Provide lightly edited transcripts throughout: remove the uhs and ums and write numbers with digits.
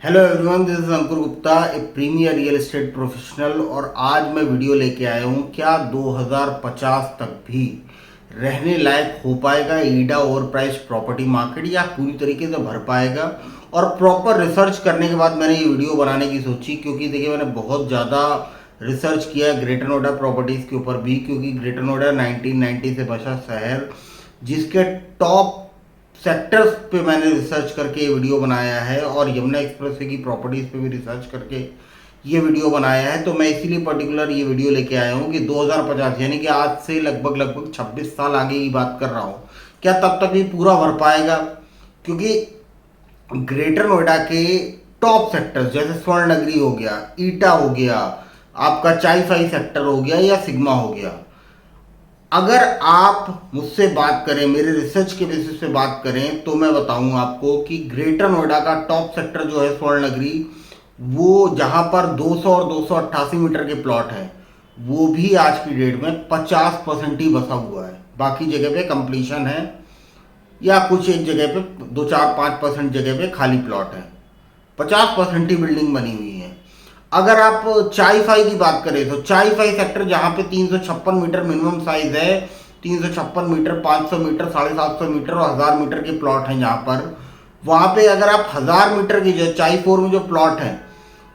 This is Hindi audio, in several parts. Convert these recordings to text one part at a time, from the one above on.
Hello everyone, this is Ankur Gupta, a premier real estate professional. और आज मैं वीडियो लेके आया हूँ, क्या 2050 तक भी रहने लायक हो पाएगा ईडा ओवर प्राइस प्रॉपर्टी मार्केट, या पूरी तरीके से भर पाएगा। और प्रॉपर रिसर्च करने के बाद मैंने ये वीडियो बनाने की सोची, क्योंकि देखिए मैंने बहुत ज़्यादा रिसर्च किया ग्रेटर नोएडा प्रॉपर्टीज़ के ऊपर भी, क्योंकि ग्रेटर नोएडा 1990 से बसा शहर, जिसके टॉप सेक्टर्स पे मैंने रिसर्च करके ये वीडियो बनाया है, और यमुना एक्सप्रेसवे की प्रॉपर्टीज़ पे भी रिसर्च करके ये वीडियो बनाया है। तो मैं इसीलिए पर्टिकुलर ये वीडियो लेके आया हूँ कि 2050 यानी कि आज से लगभग 26 साल आगे की बात कर रहा हूँ, क्या तब तक भी पूरा भर पाएगा। क्योंकि ग्रेटर नोएडा के टॉप सेक्टर्स जैसे स्वर्ण नगरी हो गया, ईटा हो गया, आपका चाई फाई सेक्टर हो गया, या सिग्मा हो गया, अगर आप मुझसे बात करें, मेरे रिसर्च के बेसिस पे बात करें, तो मैं बताऊं आपको कि ग्रेटर नोएडा का टॉप सेक्टर जो है स्वर्ण नगरी, वो जहां पर 200 और 288 मीटर के प्लॉट हैं, वो भी आज की डेट में 50% ही बसा हुआ है। बाकी जगह पे कंप्लीशन है, या कुछ एक जगह पे 2 4 5% जगह पे खाली प्लॉट है। 50% ही बिल्डिंग बनी हुई है। अगर आप चाई फाई की बात करें तो चाई फाई सेक्टर जहां पे 356 मीटर मिनिमम साइज है, 356 मीटर, 500 मीटर, 750 मीटर और 1000 मीटर के प्लॉट हैं जहां पर, वहां पे अगर आप 1000 मीटर की जो चाई फोर में जो प्लॉट है,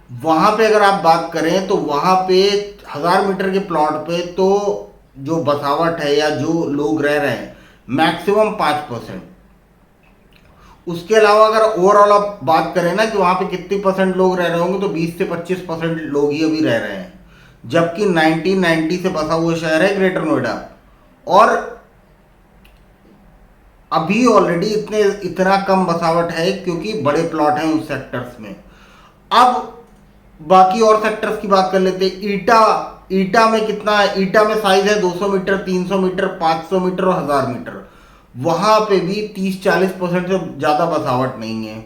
वहां पे अगर आप बात करें तो वहां पे 1000 मीटर के प्लॉट पे तो जो बसावट है या जो लोग रह रहे हैं मैक्सिमम 5%। उसके अलावा अगर ओवरऑल आप बात करें ना कि वहां पे कितने परसेंट लोग रह रहे होंगे, तो 20 से 25% लोग ही अभी रह रहे हैं। जबकि 1990 से बसा हुआ शहर है ग्रेटर नोएडा, और अभी ऑलरेडी इतना कम बसावट है क्योंकि बड़े प्लॉट हैं उस सेक्टर्स में। अब बाकी और सेक्टर्स की बात कर लेते हैं। ईटा, ईटा में कितना है? ईटा में साइज है 200 मीटर, 300 मीटर, 500 मीटर और 1000 मीटर। वहां पे भी 30-40% से ज्यादा बसावट नहीं है।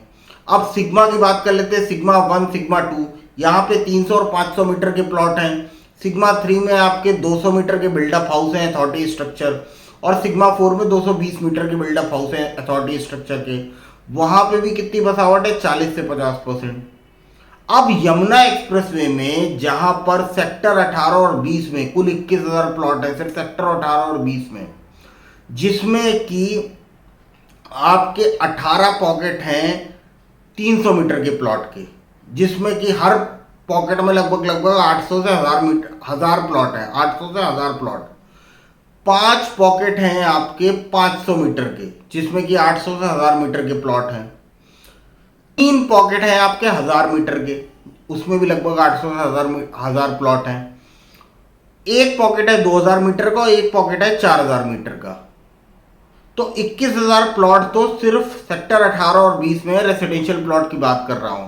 अब सिग्मा की बात कर लेते हैं। सिग्मा 1, सिग्मा 2, यहाँ पे 300 और 500 मीटर के प्लॉट हैं। सिग्मा 3 में आपके 200 मीटर के बिल्डअप हाउस हैं अथॉरिटी स्ट्रक्चर, और सिग्मा 4 में 220 मीटर के बिल्डअप हाउस हैं अथॉरिटी स्ट्रक्चर के। वहां पे भी कितनी बसावट है? 40 से 50%। अब यमुना एक्सप्रेसवे में जहां पर सेक्टर 18 और 20 में कुल 21,000 प्लॉट है, सिर्फ सेक्टर 18 और 20 में, जिसमें कि आपके 18 पॉकेट हैं 300 मीटर के प्लॉट के, जिसमें कि हर पॉकेट में लगभग 800 से 1000 मीटर, 1000 प्लॉट है, 800 से 1000 प्लॉट। 5 पॉकेट हैं आपके 500 मीटर के, जिसमें कि 800 से 1000 मीटर के प्लॉट हैं। 3 पॉकेट हैं आपके 1000 मीटर के, उसमें भी लगभग 800 से 1000 प्लॉट हैं। एक पॉकेट है 2000 मीटर का, और एक पॉकेट है 4000 मीटर का। तो 21,000 प्लॉट तो सिर्फ सेक्टर 18 और 20 में रेसिडेंशियल प्लॉट की बात कर रहा हूं।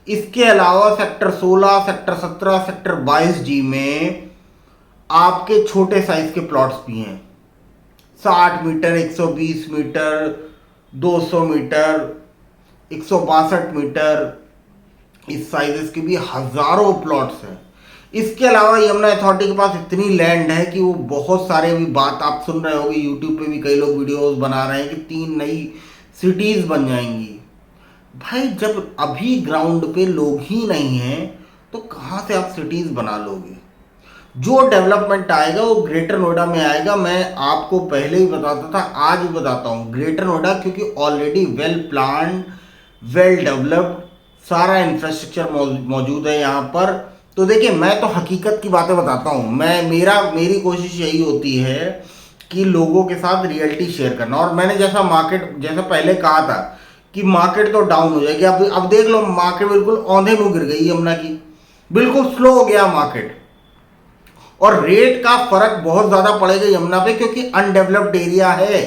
इसके अलावा सेक्टर 16, सेक्टर 17, सेक्टर 22 जी में आपके छोटे साइज के प्लॉट्स भी हैं। 60 मीटर, 120 मीटर, 200 मीटर, 162 मीटर, इस साइजेस के भी हजारों प्लॉट्स हैं। इसके अलावा यमुना अथॉरिटी के पास इतनी लैंड है कि वो बहुत सारे, अभी बात आप सुन रहे होंगे, यूट्यूब पे भी कई लोग वीडियोस बना रहे हैं कि 3 नई सिटीज बन जाएंगी। भाई, जब अभी ग्राउंड पे लोग ही नहीं हैं तो कहाँ से आप सिटीज बना लोगे? जो डेवलपमेंट आएगा वो ग्रेटर नोएडा में आएगा। मैं आपको पहले ही बताता था, आज भी बताता हूँ, ग्रेटर नोएडा क्योंकि already well plan, well developed, सारा इंफ्रास्ट्रक्चर मौजूद है यहाँ पर। तो देखिए, मैं तो हकीकत की बातें बताता हूँ। मेरी कोशिश यही होती है कि लोगों के साथ रियलिटी शेयर करना। और मैंने जैसा पहले कहा था कि मार्केट तो डाउन हो जाएगी, अब देख लो, मार्केट बिल्कुल औंधे मुंह गिर गई यमुना की, बिल्कुल स्लो हो गया मार्केट। और रेट का फर्क बहुत ज्यादा पड़ेगा यमुना पे, क्योंकि अनडेवलप्ड एरिया है।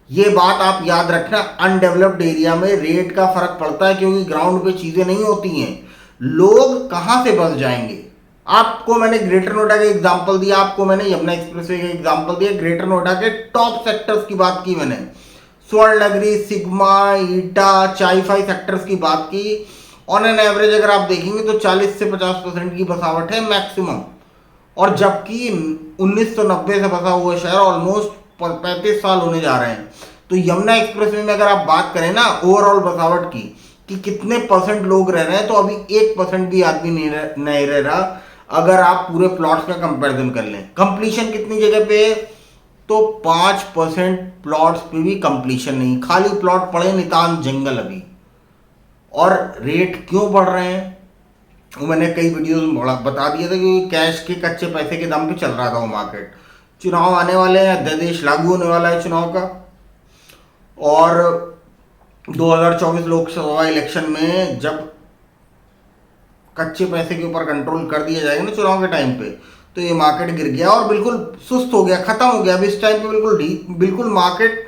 ये बात आप याद रखना, अनडेवलप्ड एरिया में रेट का फर्क पड़ता है, क्योंकि ग्राउंड पे चीजें नहीं होती हैं। लोग कहां से बस जाएंगे? आपको मैंने ग्रेटर नोएडा का एग्जांपल दिया, आपको मैंने यमुना एक्सप्रेसवे का एग्जांपल दिया। ग्रेटर नोएडा के टॉप सेक्टर्स की बात की मैंने, स्वर्ण नगरी, सिग्मा, ईटा, चाई फाई सेक्टर्स की बात की। ऑन एन एवरेज अगर आप देखेंगे तो 40 से 50% की बसावट है मैक्सिमम। और जबकि 1990 से बसा हुआ शहर ऑलमोस्ट 35 साल होने जा रहे हैं। तो यमुना एक्सप्रेसवे में अगर आप बात करें ना ओवरऑल बसावट की, कि कितने परसेंट लोग रह रहे हैं, तो अभी 1% भी आदमी नहीं रह रहा अगर आप पूरे प्लॉट्स का कंपैरिजन कर लें। कंप्लीशन कितनी जगह पे है? तो 5% प्लॉट्स पे भी कंप्लीशन नहीं, खाली प्लॉट पड़े नितान जंगल अभी। और रेट क्यों बढ़ रहे हैं वो मैंने कई वीडियोस में बता दिया था कि कैश के कच्चे पैसे के दाम पे चल रहा था वो मार्केट। चुनाव आने वाले हैं, अध्यादेश लागू होने वाला है चुनाव का, और 2024 लोकसभा इलेक्शन में जब कच्चे पैसे के ऊपर कंट्रोल कर दिया जाएगा ना चुनाव के टाइम पे, तो ये मार्केट गिर गया और बिल्कुल सुस्त हो गया, खत्म हो गया। अब इस टाइम पे बिल्कुल मार्केट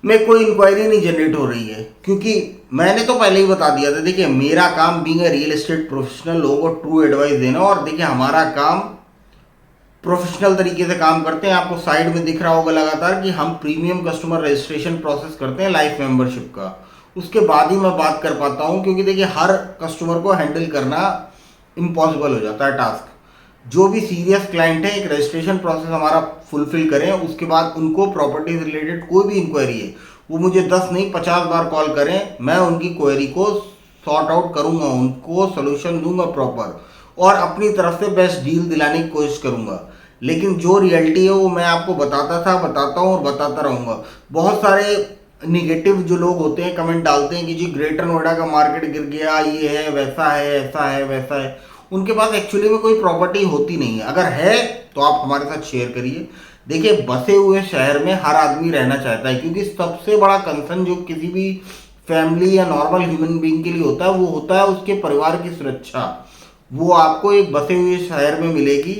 में कोई इंक्वायरी नहीं जनरेट हो रही है, क्योंकि मैंने तो पहले ही बता दिया था। देखिए, मेरा काम being a real estate professional लोगों को ट्रू एडवाइस देना, और देखिए हमारा काम प्रोफेशनल तरीके से काम करते हैं। आपको साइड में दिख रहा होगा लगातार कि हम प्रीमियम कस्टमर रजिस्ट्रेशन प्रोसेस करते हैं लाइफ मेंबरशिप का, उसके बाद ही मैं बात कर पाता हूं, क्योंकि देखिए हर कस्टमर को हैंडल करना इम्पॉसिबल हो जाता है टास्क। जो भी सीरियस क्लाइंट है, एक रजिस्ट्रेशन प्रोसेस हमारा फुलफिल करें, उसके बाद उनको प्रॉपर्टी से रिलेटेड कोई भी इंक्वायरी है वो मुझे 10 नहीं 50 बार कॉल करें, मैं उनकी क्वेरी को सॉर्ट आउट करूंगा, उनको सोल्यूशन दूंगा प्रॉपर, और अपनी तरफ से बेस्ट डील दिलाने की कोशिश करूंगा। लेकिन जो रियलिटी है वो मैं आपको बताता था, बताता हूँ और बताता रहूंगा। बहुत सारे निगेटिव जो लोग होते हैं कमेंट डालते हैं कि जी ग्रेटर नोएडा का मार्केट गिर गया, ये है, वैसा है, ऐसा है, वैसा है। उनके पास एक्चुअली में कोई प्रॉपर्टी होती नहीं है। अगर है तो आप हमारे साथ शेयर करिए। देखिए, बसे हुए शहर में हर आदमी रहना चाहता है, क्योंकि सबसे बड़ा कंसर्न जो किसी भी फैमिली या नॉर्मल ह्यूमन बीइंग के लिए होता है वो होता है उसके परिवार की सुरक्षा। वो आपको एक बसे हुए शहर में मिलेगी।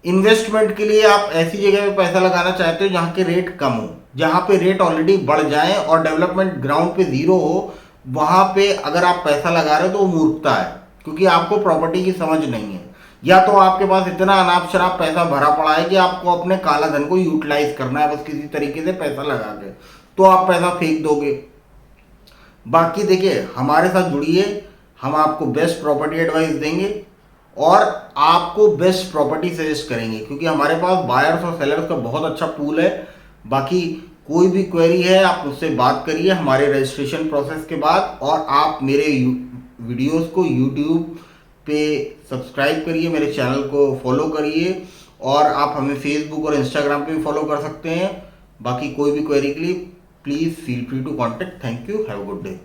इन्वेस्टमेंट के लिए आप ऐसी जगह पे पैसा लगाना चाहते हो जहाँ के रेट कम हो, जहाँ पे रेट ऑलरेडी बढ़ जाए और डेवलपमेंट ग्राउंड पे जीरो हो। वहाँ पे अगर आप पैसा लगा रहे हो तो वो मूर्खता है, क्योंकि आपको प्रॉपर्टी की समझ नहीं है, या तो आपके पास इतना अनाप शराब पैसा भरा पड़ा है कि आपको अपने काला धन को यूटिलाइज करना है बस किसी तरीके से पैसा लगा के, तो आप पैसा फेंक दोगे। बाकी देखिए, हमारे साथ जुड़िए, हम आपको बेस्ट प्रॉपर्टी एडवाइस देंगे और आपको बेस्ट प्रॉपर्टी सजेस्ट करेंगे, क्योंकि हमारे पास बायर्स और सेलर्स का बहुत अच्छा पूल है। बाकी कोई भी क्वेरी है आप मुझसे बात करिए हमारे रजिस्ट्रेशन प्रोसेस के बाद, और आप मेरे वीडियोस को यूट्यूब पे सब्सक्राइब करिए, मेरे चैनल को फॉलो करिए, और आप हमें फेसबुक और इंस्टाग्राम पे भी फॉलो कर सकते हैं। बाकी कोई भी क्वेरी के लिए please feel free to contact. Thank you, have a good day.